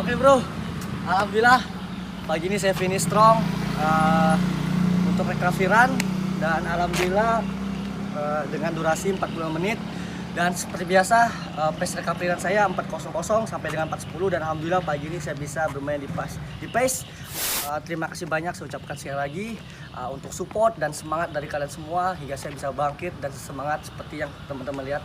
Oke bro, alhamdulillah pagi ini saya finish strong untuk recovery dan alhamdulillah dengan durasi 45 menit dan seperti biasa pace recovery saya 4.00 sampai dengan 4.10 dan alhamdulillah pagi ini saya bisa bermain di pace. Terima kasih banyak saya ucapkan sekali lagi untuk support dan semangat dari kalian semua hingga saya bisa bangkit dan semangat seperti yang teman-teman lihat.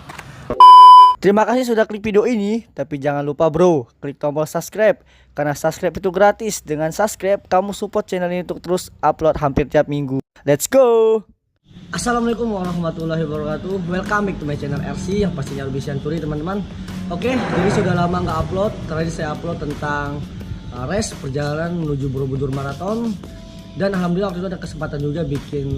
Terima kasih sudah klik video ini, tapi jangan lupa bro, klik tombol subscribe. Karena subscribe itu gratis, dengan subscribe kamu support channel ini untuk terus upload hampir tiap minggu. Let's go! Assalamualaikum warahmatullahi wabarakatuh. Welcome back to my channel RC, yang pastinya lebih Santuri teman-teman. Oke, jadi sudah lama nggak upload, terakhir saya upload tentang race perjalanan menuju Borobudur Marathon. Dan alhamdulillah waktu itu ada kesempatan juga bikin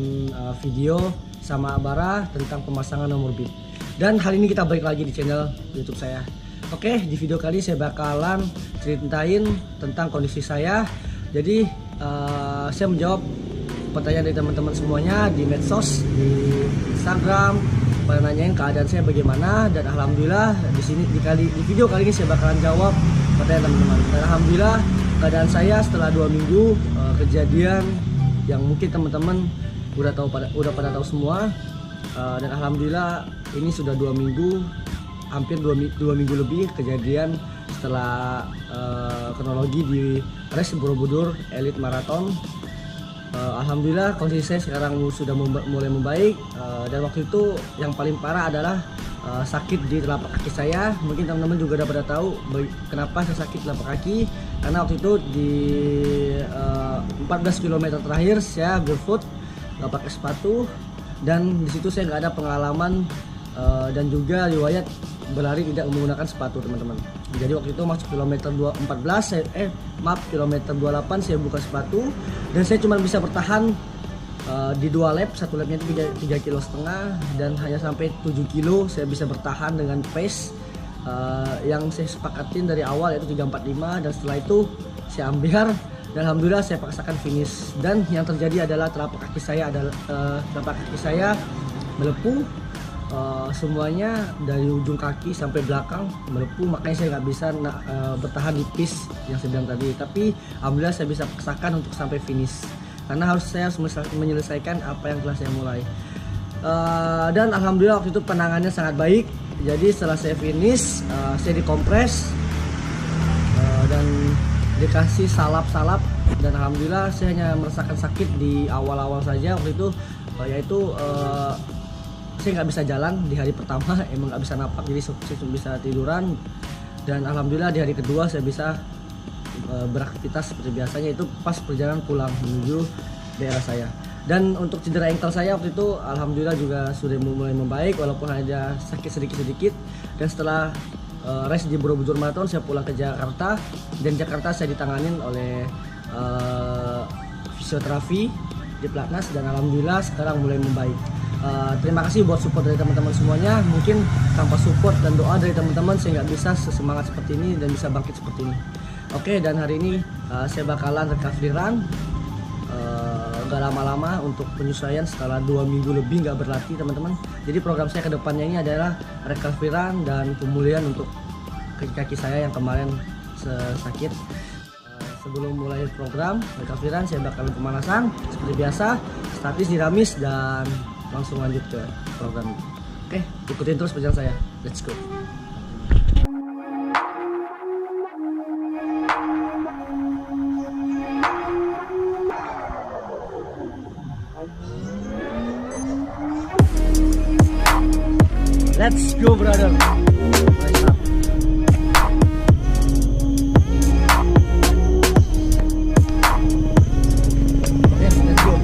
video sama Abara tentang pemasangan nomor bib. Dan hari ini kita balik lagi di channel YouTube saya. Oke, di video kali saya bakalan ceritain tentang kondisi saya. Jadi saya menjawab pertanyaan dari teman-teman semuanya di medsos, di Instagram, pada nanyain keadaan saya bagaimana. Dan alhamdulillah di video kali ini saya bakalan jawab pertanyaan teman-teman. Dan alhamdulillah keadaan saya setelah 2 minggu kejadian yang mungkin teman-teman udah pada tahu semua. Dan alhamdulillah ini sudah 2 minggu, hampir 2 minggu lebih kejadian setelah kronologi di race Borobudur Elite Marathon. Alhamdulillah kondisi saya sekarang sudah mulai membaik, dan waktu itu yang paling parah adalah sakit di telapak kaki saya. Mungkin teman-teman juga udah pada tahu kenapa saya sakit telapak kaki, karena waktu itu di 14 km terakhir saya barefoot, nggak pakai sepatu, dan disitu saya nggak ada pengalaman dan juga riwayat berlari tidak menggunakan sepatu teman-teman. Jadi waktu itu masuk kilometer 28 saya buka sepatu dan saya cuma bisa bertahan di 2 lap, satu lapnya itu 3,5 kg dan hanya sampai 7 kilo saya bisa bertahan dengan pace yang saya sepakatin dari awal yaitu 3:45, dan setelah itu saya ambiar dan alhamdulillah saya paksakan finish. Dan yang terjadi adalah telapak kaki saya melepuh, semuanya dari ujung kaki sampai belakang melepuh, makanya saya nggak bisa bertahan di pace yang saya bilang tadi. Tapi alhamdulillah saya bisa paksakan untuk sampai finish karena saya harus menyelesaikan apa yang telah saya mulai. Dan alhamdulillah waktu itu penanganannya sangat baik. Jadi setelah saya finish, saya dikompres dan dikasih salap-salap, dan alhamdulillah saya hanya merasakan sakit di awal-awal saja waktu itu, yaitu saya nggak bisa jalan di hari pertama, emang nggak bisa napak, jadi saya cuma bisa tiduran. Dan alhamdulillah di hari kedua saya bisa beraktivitas seperti biasanya, itu pas perjalanan pulang menuju daerah saya. Dan untuk cedera ankle saya waktu itu alhamdulillah juga sudah mulai membaik walaupun ada sakit sedikit-sedikit. Dan setelah race di Borobudur Marathon saya pulang ke Jakarta, dan Jakarta saya ditanganin oleh fisioterapi di Platnas, dan alhamdulillah sekarang mulai membaik. Terima kasih buat support dari teman-teman semuanya. Mungkin tanpa support dan doa dari teman-teman saya nggak bisa sesemangat seperti ini dan bisa bangkit seperti ini. Oke, dan hari ini saya bakalan recovery run, gak lama-lama untuk penyesuaian setelah 2 minggu lebih nggak berlatih teman-teman. Jadi program saya ke depannya ini adalah recovery run dan pemulihan untuk kaki saya yang kemarin sakit. Sebelum mulai program recovery run saya bakalan pemanasan seperti biasa, statis, dinamis, dan langsung lanjut ke program. Oke, ikutin terus perjalanan saya. Let's go. Let's go, brother. Nice up. Okay, let's go.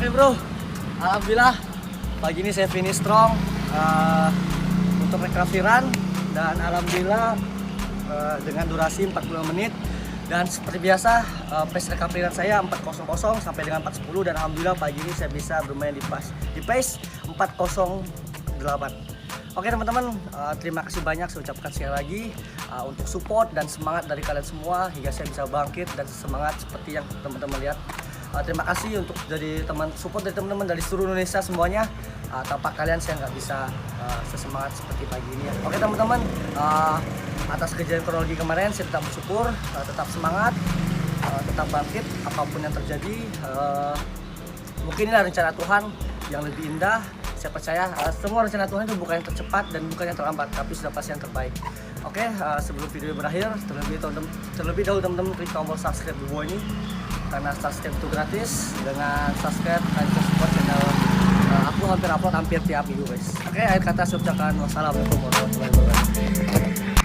Oke bro, alhamdulillah pagi ini saya finish strong untuk recovery run, dan alhamdulillah dengan durasi 45 menit. Dan seperti biasa pace recovery run saya 4.00 sampai dengan 4.10, dan alhamdulillah pagi ini saya bisa bermain di pace 4.08. Oke teman-teman, terima kasih banyak saya ucapkan sekali lagi untuk support dan semangat dari kalian semua hingga saya bisa bangkit dan semangat seperti yang teman-teman lihat. Terima kasih untuk support dari teman-teman dari seluruh Indonesia semuanya. Tanpa kalian saya nggak bisa sesemangat seperti pagi ini ya. Oke teman-teman, atas kejadian kronologi kemarin saya tetap bersyukur, tetap semangat, tetap bangkit apapun yang terjadi. Mungkin inilah rencana Tuhan yang lebih indah. Saya percaya semua rencana Tuhan itu bukan yang tercepat dan bukan yang terlambat, tapi sudah pasti yang terbaik. Oke, sebelum video berakhir, terlebih dahulu teman-teman klik tombol subscribe di bawah ini, karena subscribe itu gratis. Dengan subscribe kalian bisa support channel aku hampir tiap minggu guys. Oke, akhir kata saya ucapkan wassalamualaikum warahmatullahi wabarakatuh.